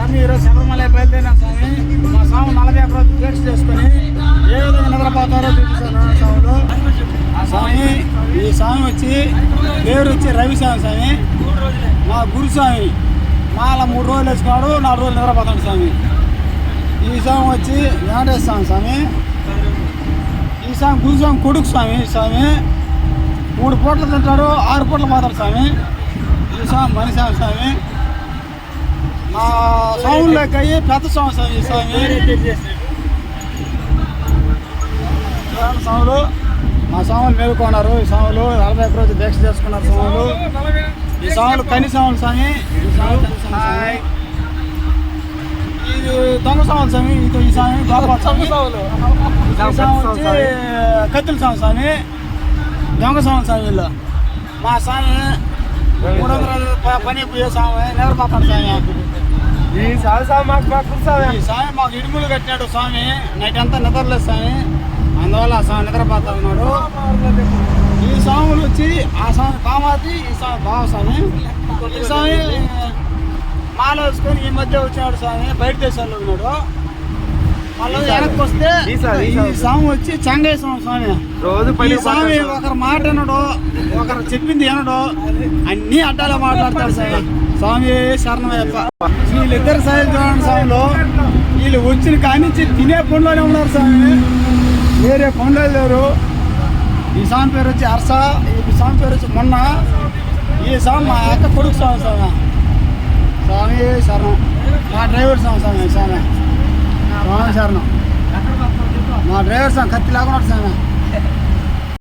స్వామి ఈరోజు శబరిమల బయలుదేరినాం స్వామి. మా స్వామి 41 రోజులు దీక్ష చేసుకొని ఏ విధంగా నిద్రపోతారో చూపిస్తాను స్వాములు. స్వామి ఈ స్వామి వచ్చి పేరు వచ్చి రవిస్వామి స్వామి, మా గురుస్వామి. మాల 3 రోజులు వేసుకున్నాడు, 4 రోజులు నిద్రపోతాడు స్వామి. ఈ స్వామి వచ్చి వెంకటేశ్వర స్వామి. ఈ స్వామి గురుస్వామి కొడుకు స్వామి. స్వామి 3 పూటలు తింటాడు, 6 పూటలు పోతాడు స్వామి. ఈ స్వామి మనిస్వామి స్వామి. మా స్వాముల్లోకి అయ్యి పెద్ద స్వామి స్వామి. ఈ స్వామి స్వాములు మా స్వాములు మేలుకున్నారు. ఈ స్వాములు 41 రోజు దీక్ష చేసుకున్నారు స్వాములు. ఈ స్వాములు కని స్వాములు స్వామి. ఈ స్వామి కని స్వామి. ఇది దొంగ స్వాములు స్వామి. ఈ స్వామి స్వామి వచ్చి కత్తుల స్వామి స్వామి, దొంగ స్వామి స్వామి. వీళ్ళు మా స్వామి 300 పని పోయే స్వామి, నిద్రపోతాడు స్వామి. ఈ స్వామి మాకు ఇడుములు కట్టినాడు స్వామి. నైట్ అంతా నిద్రలేదు స్వామి, అందువల్ల ఆ స్వామి నిద్రపోతా ఉన్నాడు. ఈ స్వాములు వచ్చి ఆ స్వామి కామాతి, ఈ స్వామి బావ స్వామి. ఈ స్వామి మాల వేసుకొని ఈ మధ్య వచ్చినాడు స్వామి, బయట దేశాల్లో ఉన్నాడు. మళ్ళీ వెనక్కి వస్తే ఈ స్వామి వచ్చి చెంగయ్య స్వామి స్వామి. ఈ స్వామి ఒకరు మాట వినడు, ఒకరు చెప్పింది వినడు, అన్ని అడ్డాలో మాట్లాడతాడు స్వామి. స్వామి శరణమయ్యప్ప. వీళ్ళిద్దరు సాయం చూడండి స్వామిలో. వీళ్ళు వచ్చిన కానించి తినే పనులోనే ఉన్నారు స్వామి, వేరే పనులు లేరు. ఈ స్వామి పేరు వచ్చి హర్ష, ఈ స్వామి పేరు వచ్చి మొన్న. ఈ స్వామి మా అక్క కొడుకు స్వామి. స్వామి స్వామి శరణం. మా డ్రైవర్ స్వామి. స్వామి స్వామి స్వామి శరణం. మా డ్రైవర్ స్వామి కత్తి లేకున్నాడు స్వామి.